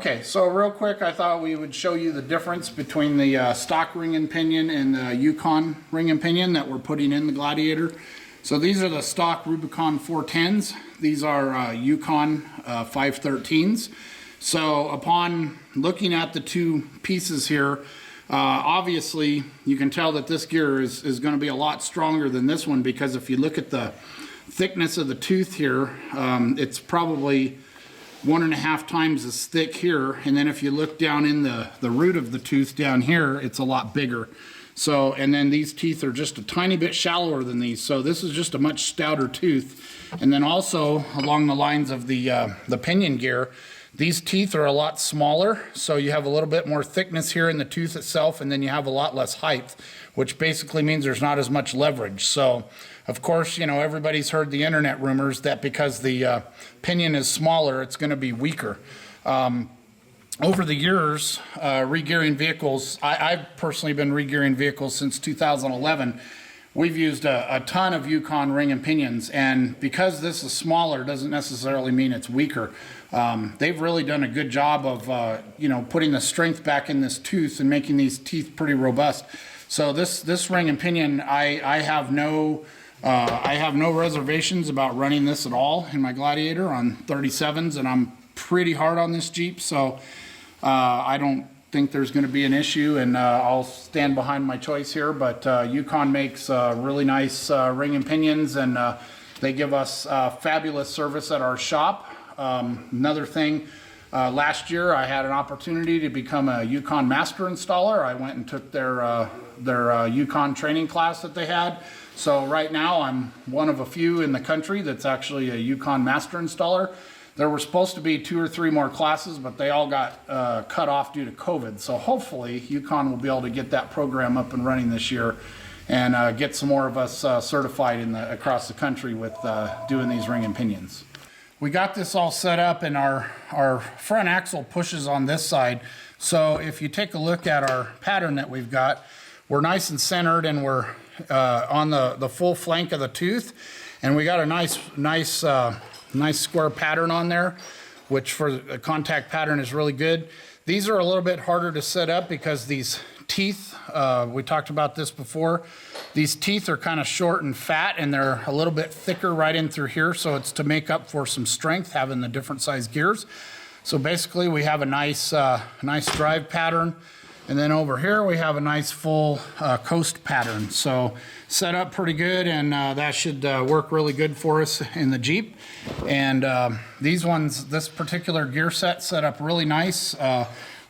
Okay, so real quick, I thought we would show you the difference between the stock ring and pinion and the Yukon ring and pinion that we're putting in the Gladiator. So these are the stock Rubicon 410s. These are Yukon 513s. So upon looking at the two pieces here, obviously you can tell that this gear is going to be a lot stronger than this one, because if you look at the thickness of the tooth here, it's probably 1.5 times as thick here, and then if you look down in the root of the tooth down here, it's a lot bigger. So, and then these teeth are just a tiny bit shallower than these, so this is just a much stouter tooth. And then also along the lines of the pinion gear, these teeth are a lot smaller, so you have a little bit more thickness here in the tooth itself, and then you have a lot less height, which basically means there's not as much leverage. So of course, you know, everybody's heard the internet rumors that because the pinion is smaller, it's going to be weaker. Over the years, regearing vehicles, I've personally been regearing vehicles since 2011. We've used a ton of Yukon ring and pinions, and because this is smaller doesn't necessarily mean it's weaker. They've really done a good job of you know, putting the strength back in this tooth and making these teeth pretty robust. So this ring and pinion, I have no reservations about running this at all in my Gladiator on 37s, and I'm pretty hard on this Jeep, so I don't think there's going to be an issue, and I'll stand behind my choice here. But Yukon makes really nice ring and pinions, and they give us fabulous service at our shop. Another thing, last year I had an opportunity to become a Yukon Master Installer. I went and took their Yukon training class that they had. So right now I'm one of a few in the country that's actually a Yukon Master Installer. There were supposed to be 2 or 3 more classes, but they all got cut off due to COVID. So hopefully Yukon will be able to get that program up and running this year, and get some more of us certified across the country with doing these ring and pinions. We got this all set up, and our front axle pushes on this side. So if you take a look at our pattern that we've got, we're nice and centered, and we're on the full flank of the tooth, and we got a nice square pattern on there, which for a contact pattern is really good. These are a little bit harder to set up because these teeth, we talked about this before, these teeth are kind of short and fat, and they're a little bit thicker right in through here, so it's to make up for some strength having the different size gears. So basically we have a nice drive pattern. And then over here we have a nice full coast pattern. So set up pretty good, and that should work really good for us in the Jeep. And these ones, this particular gear set up really nice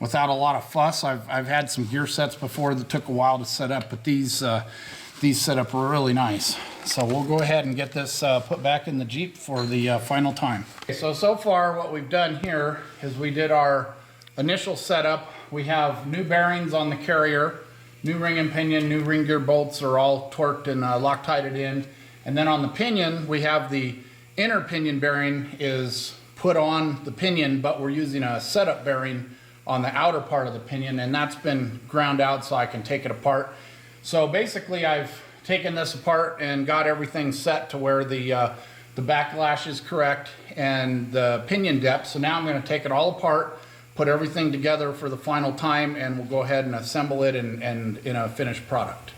without a lot of fuss. I've had some gear sets before that took a while to set up, but these set up really nice. So we'll go ahead and get this put back in the Jeep for the final time. Okay, so far what we've done here is we did our initial setup. We have new bearings on the carrier, new ring and pinion, new ring gear bolts are all torqued and Loctited in. And then on the pinion, we have the inner pinion bearing is put on the pinion, but we're using a setup bearing on the outer part of the pinion, and that's been ground out so I can take it apart. So basically I've taken this apart and got everything set to where the backlash is correct and the pinion depth. So now I'm going to take it all apart, put everything together for the final time, and we'll go ahead and assemble it and in a finished product.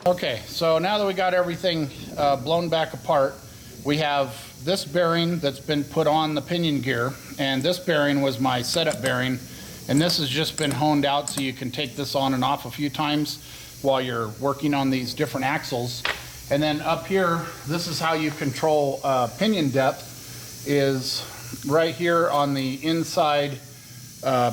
Okay, so now that we got everything blown back apart, we have this bearing that's been put on the pinion gear, and this bearing was my setup bearing, and this has just been honed out so you can take this on and off a few times while you're working on these different axles. And then up here, this is how you control pinion depth, is right here on the inside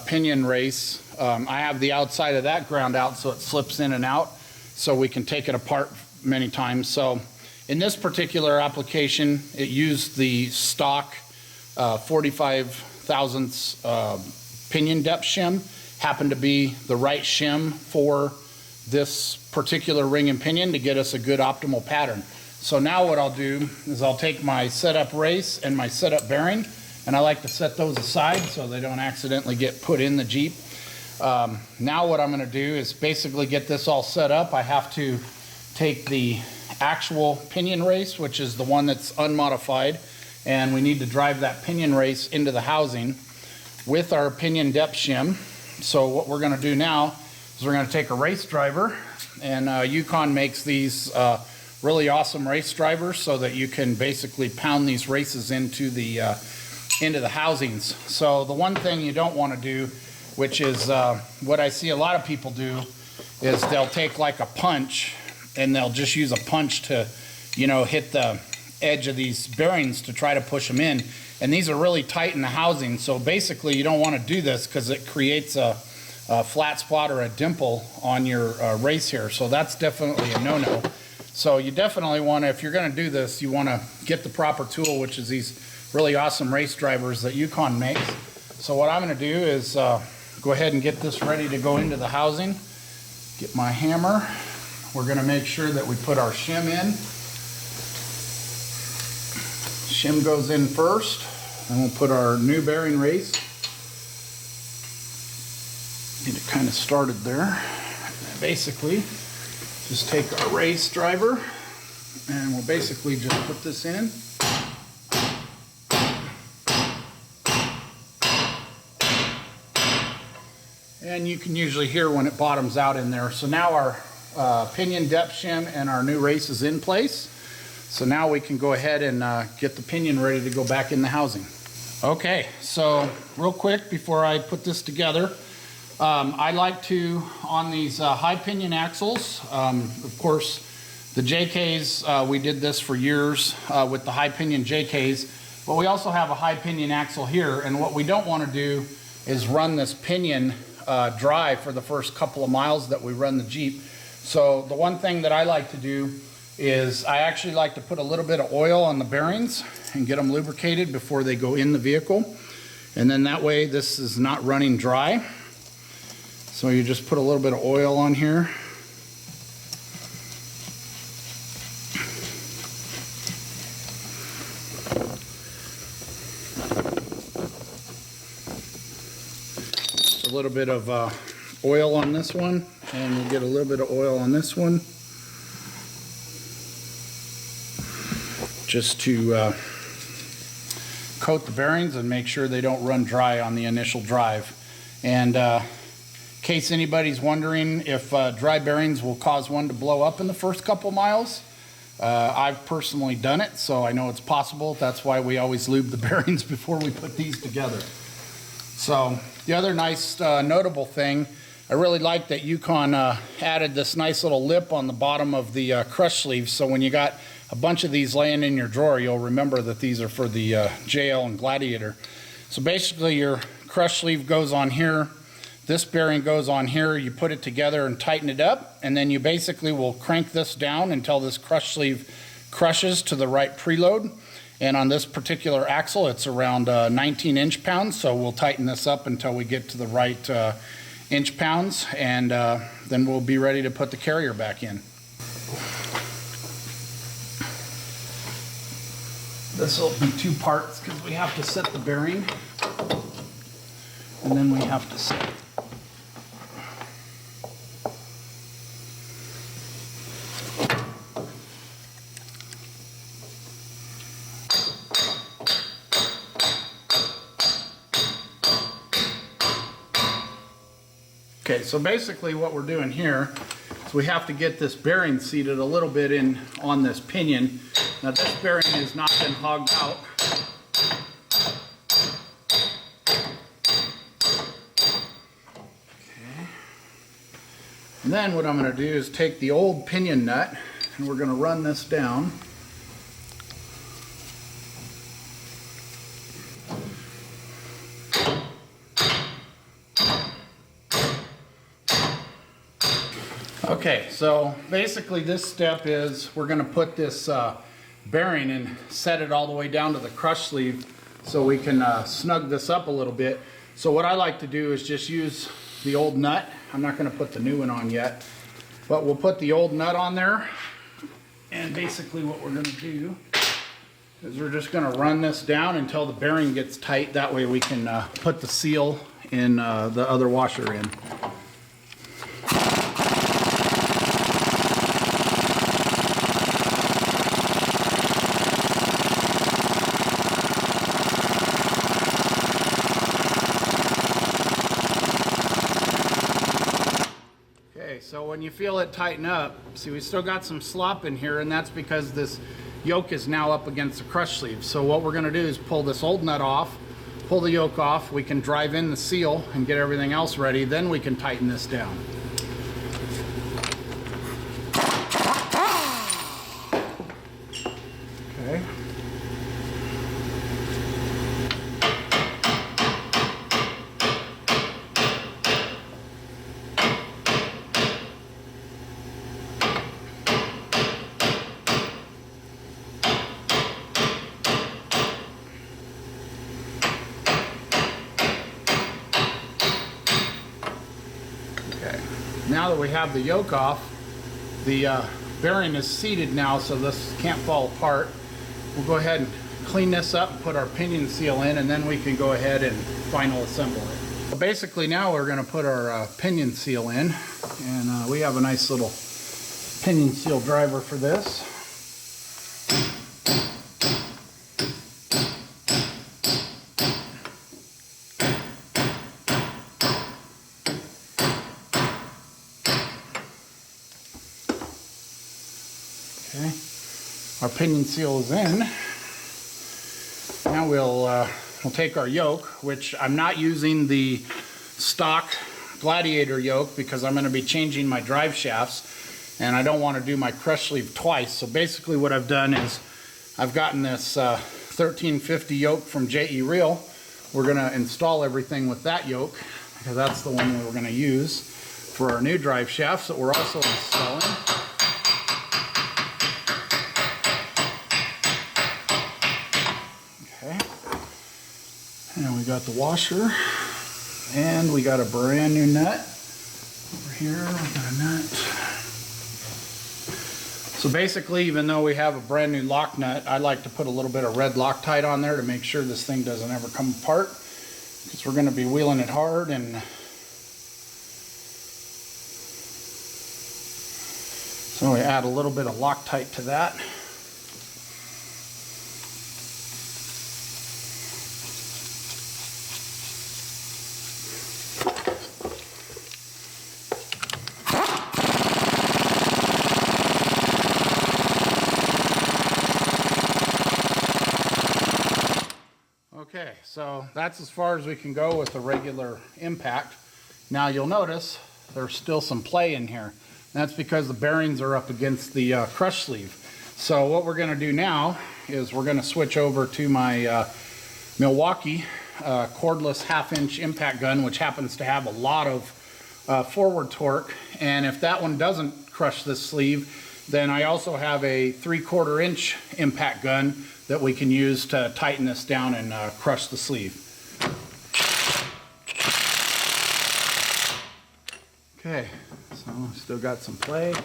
pinion race. I have the outside of that ground out so it slips in and out, so we can take it apart many times. So in this particular application, it used the stock 45 thousandths pinion depth shim. Happened to be the right shim for this particular ring and pinion to get us a good optimal pattern. So now what I'll do is I'll take my setup race and my setup bearing, and I like to set those aside so they don't accidentally get put in the Jeep. Now what I'm going to do is basically get this all set up. I have to take the actual pinion race, which is the one that's unmodified, and we need to drive that pinion race into the housing with our pinion depth shim. So what we're going to do now is we're going to take a race driver, and Yukon makes these really awesome race drivers so that you can basically pound these races into the housings. So the one thing you don't want to do, which is what I see a lot of people do, is they'll take like a punch and they'll just use a punch to, you know, hit the edge of these bearings to try to push them in. And these are really tight in the housing. So basically you don't want to do this because it creates a flat spot or a dimple on your race here. So that's definitely a no-no. So you definitely want to, if you're going to do this, you want to get the proper tool, which is these really awesome race drivers that Yukon makes. So what I'm going to do is go ahead and get this ready to go into the housing. Get my hammer. We're going to make sure that we put our shim in. Shim goes in first, and we'll put our new bearing race. Get it kind of started there. Basically, just take our race driver, and we'll basically just put this in. And you can usually hear when it bottoms out in there. So now our pinion depth shim and our new race is in place. So now we can go ahead and get the pinion ready to go back in the housing. Okay, so real quick before I put this together, I like to, on these high pinion axles, of course the JKs, we did this for years with the high pinion JKs, but we also have a high pinion axle here, and what we don't want to do is run this pinion dry for the first couple of miles that we run the Jeep. So the one thing that I like to do is I actually like to put a little bit of oil on the bearings and get them lubricated before they go in the vehicle. And then that way this is not running dry. So you just put a little bit of oil on here. A little bit of oil on this one, and we'll get a little bit of oil on this one, just to coat the bearings and make sure they don't run dry on the initial drive. And in case anybody's wondering if dry bearings will cause one to blow up in the first couple miles, I've personally done it, so I know it's possible. That's why we always lube the bearings before we put these together. So the other nice notable thing, I really like that Yukon added this nice little lip on the bottom of the crush sleeves, so when you got a bunch of these laying in your drawer, you'll remember that these are for the JL and Gladiator. So basically your crush sleeve goes on here, this bearing goes on here, you put it together and tighten it up, and then you basically will crank this down until this crush sleeve crushes to the right preload. And on this particular axle, it's around 19 inch-pounds, so we'll tighten this up until we get to the right inch-pounds, and then we'll be ready to put the carrier back in. This will be two parts because we have to set the bearing, and then we have to set Okay, so basically what we're doing here is we have to get this bearing seated a little bit in on this pinion. Now this bearing has not been hogged out. Okay. And then what I'm going to do is take the old pinion nut and we're going to run this down. Okay, so basically this step is we're going to put this bearing and set it all the way down to the crush sleeve so we can snug this up a little bit. So what I like to do is just use the old nut. I'm not going to put the new one on yet, but we'll put the old nut on there. And basically what we're going to do is we're just going to run this down until the bearing gets tight. That way we can put the seal in the other washer in. So when you feel it tighten up, see we still got some slop in here, and that's because this yoke is now up against the crush sleeve. So what we're going to do is pull this old nut off, pull the yoke off, we can drive in the seal and get everything else ready, then we can tighten this down. Okay. Now that we have the yoke off, the bearing is seated now, so this can't fall apart. We'll go ahead and clean this up and put our pinion seal in, and then we can go ahead and final assemble it. Well, basically now we're going to put our pinion seal in, and we have a nice little pinion seal driver for this. Okay, our pinion seal is in. Now we'll take our yoke, which I'm not using the stock Gladiator yoke because I'm going to be changing my drive shafts and I don't want to do my crush sleeve twice. So basically what I've done is I've gotten this 1350 yoke from JE Reel. We're going to install everything with that yoke because that's the one we're going to use for our new drive shafts that we're also installing. And we got the washer, and we got a brand new nut over here. We got a nut. So basically, even though we have a brand new lock nut, I like to put a little bit of red Loctite on there to make sure this thing doesn't ever come apart, because we're going to be wheeling it hard. And so we add a little bit of Loctite to that. Okay, so that's as far as we can go with the regular impact. Now you'll notice there's still some play in here. That's because the bearings are up against the crush sleeve. So what we're going to do now is we're going to switch over to my Milwaukee cordless 1/2-inch impact gun, which happens to have a lot of forward torque. And if that one doesn't crush this sleeve, then I also have a 3/4 inch impact gun that we can use to tighten this down and crush the sleeve. Okay, so still got some play.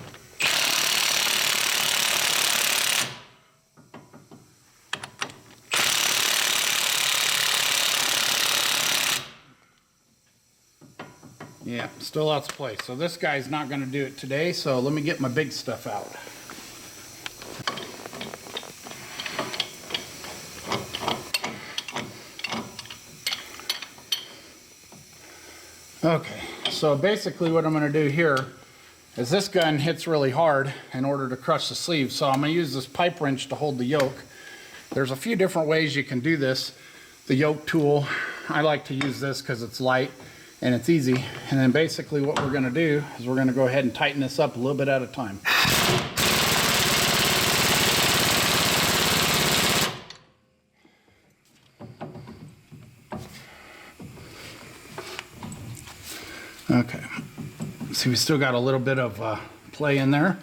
Yeah, still lots of play. So this guy's not going to do it today, so let me get my big stuff out. Okay, So basically what I'm going to do here is this gun hits really hard in order to crush the sleeve. So I'm going to use this pipe wrench to hold the yoke. There's a few different ways you can do this. The yoke tool, I like to use this because it's light and it's easy. And then basically what we're going to do is we're going to go ahead and tighten this up a little bit at a time. Okay, see, we still got a little bit of play in there.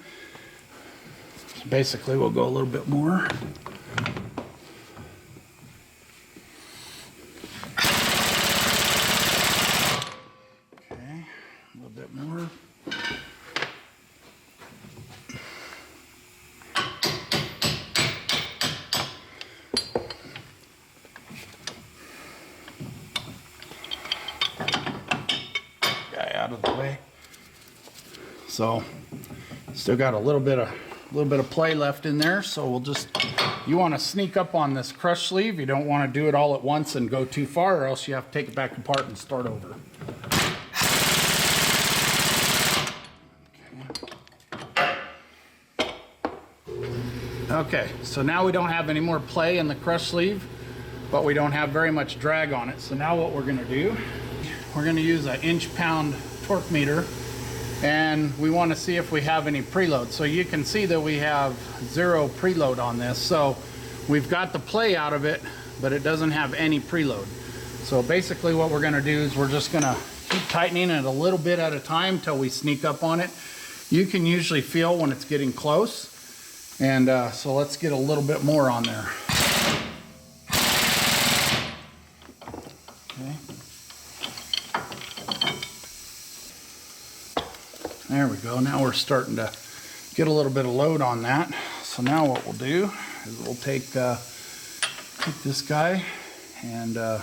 So basically we'll go a little bit more. Okay, a little bit more. Out of the way. So still got a little bit of play left in there, so we'll just, you want to sneak up on this crush sleeve. You don't want to do it all at once and go too far, or else you have to take it back apart and start over. Okay, so now we don't have any more play in the crush sleeve, but we don't have very much drag on it. So now what we're going to do, we're going to use an inch-pound torque meter, and we want to see if we have any preload. So you can see that we have 0 preload on this. So we've got the play out of it, but it doesn't have any preload. So basically what we're going to do is we're just going to keep tightening it a little bit at a time till we sneak up on it. You can usually feel when it's getting close. And so let's get a little bit more on there. Okay. There we go. Now we're starting to get a little bit of load on that. So now what we'll do is we'll take this guy and that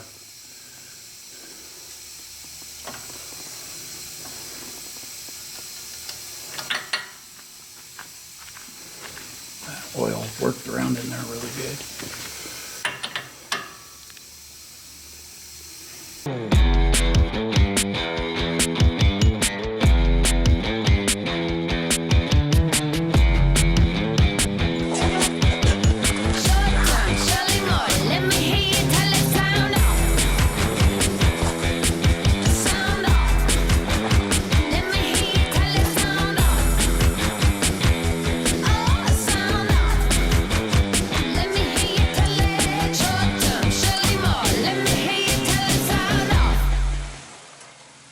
oil worked around in there really good.